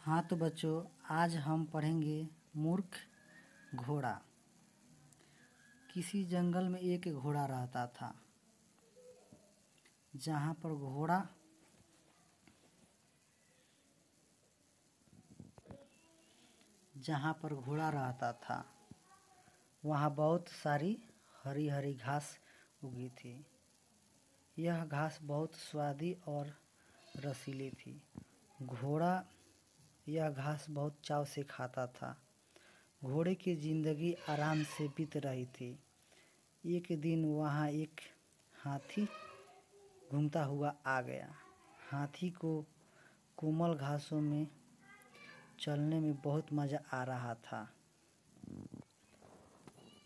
हाँ तो बच्चों, आज हम पढ़ेंगे मूर्ख घोड़ा। किसी जंगल में एक घोड़ा रहता था। जहाँ पर घोड़ा रहता था वहाँ बहुत सारी हरी हरी घास उगी थी। यह घास बहुत स्वादी और रसीली थी। घोड़ा यह घास बहुत चाव से खाता था। घोड़े की जिंदगी आराम से बीत रही थी। एक दिन वहाँ एक हाथी घूमता हुआ आ गया। हाथी को कोमल घासों में चलने में बहुत मज़ा आ रहा था।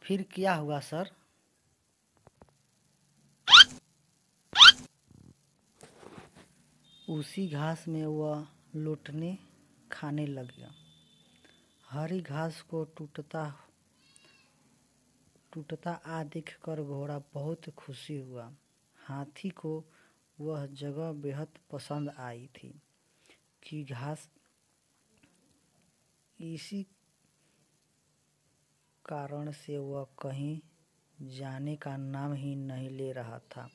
फिर क्या हुआ सर? उसी घास में वह लुटने खाने लगा। हरी घास को टूटता आ देखकर घोड़ा बहुत खुशी हुआ। हाथी को वह जगह बेहद पसंद आई थी कि घास। इसी कारण से वह कहीं जाने का नाम ही नहीं ले रहा था।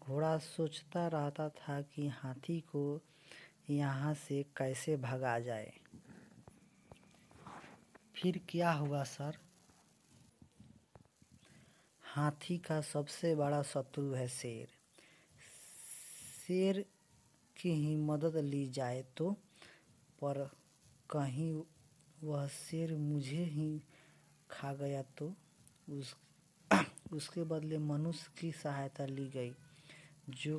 घोड़ा सोचता रहता था कि हाथी को यहाँ से कैसे भगा जाए। फिर क्या हुआ सर? हाथी का सबसे बड़ा शत्रु है शेर। शेर की ही मदद ली जाए तो, पर कहीं वह शेर मुझे ही खा गया तो उसके बदले मनुष्य की सहायता ली गई, जो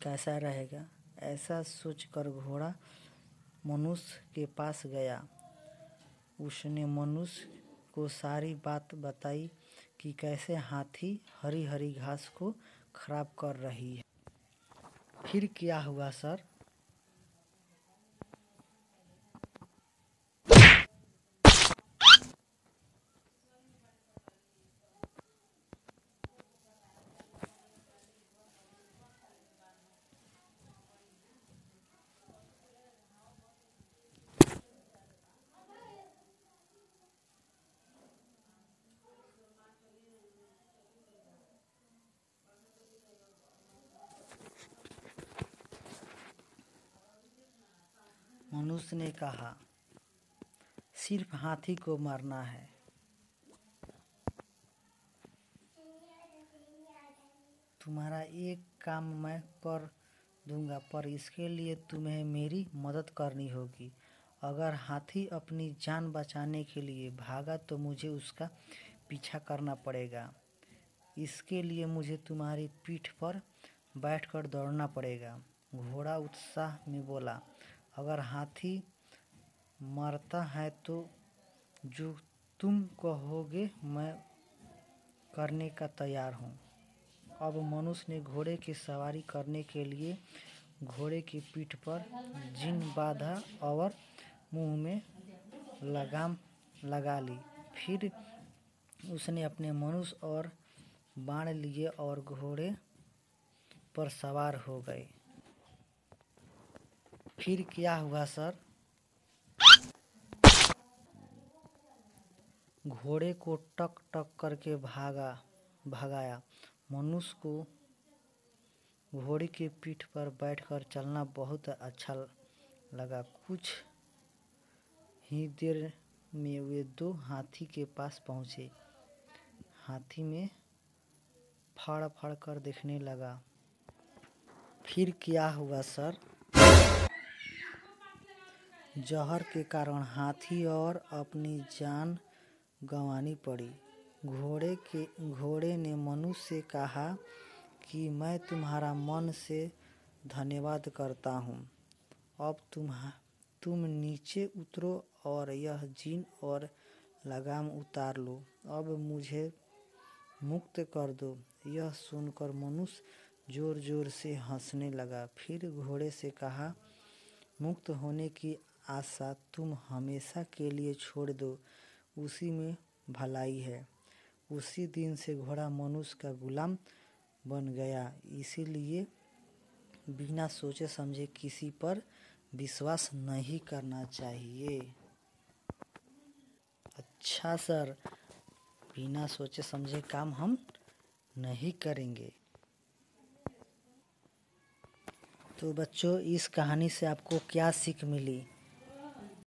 कैसा रहेगा। ऐसा सोचकर घोड़ा मनुष्य के पास गया। उसने मनुष्य को सारी बात बताई कि कैसे हाथी हरी हरी घास को खराब कर रही है। फिर क्या हुआ सर? मनुष्य ने कहा, सिर्फ हाथी को मारना है। तुम्हारा एक काम मैं कर दूंगा, पर इसके लिए तुम्हें मेरी मदद करनी होगी। अगर हाथी अपनी जान बचाने के लिए भागा तो मुझे उसका पीछा करना पड़ेगा। इसके लिए मुझे तुम्हारी पीठ पर बैठकर दौड़ना पड़ेगा। घोड़ा उत्साह में बोला, अगर हाथी मरता है तो जो तुम कहोगे मैं करने का तैयार हूँ। अब मनुष्य ने घोड़े की सवारी करने के लिए घोड़े की पीठ पर जीन बांधा और मुंह में लगाम लगा ली। फिर उसने अपने मनुष्य और बाण लिए और घोड़े पर सवार हो गए। फिर क्या हुआ सर? घोड़े को टक टक करके भगाया। मनुष्य को घोड़े की पीठ पर बैठकर चलना बहुत अच्छा लगा। कुछ ही देर में वे दो हाथी के पास पहुंचे। हाथी में फाड़ फाड़ कर देखने लगा। फिर क्या हुआ सर? जहर के कारण हाथी और अपनी जान गंवानी पड़ी। घोड़े ने मनुष्य से कहा कि मैं तुम्हारा मन से धन्यवाद करता हूँ। अब तुम नीचे उतरो और यह जीन और लगाम उतार लो। अब मुझे मुक्त कर दो। यह सुनकर मनुष्य जोर जोर से हंसने लगा। फिर घोड़े से कहा, मुक्त होने की आशा तुम हमेशा के लिए छोड़ दो, उसी में भलाई है। उसी दिन से घोड़ा मनुष्य का गुलाम बन गया। इसीलिए बिना सोचे समझे किसी पर विश्वास नहीं करना चाहिए। अच्छा सर, बिना सोचे समझे काम हम नहीं करेंगे। तो बच्चों, इस कहानी से आपको क्या सीख मिली?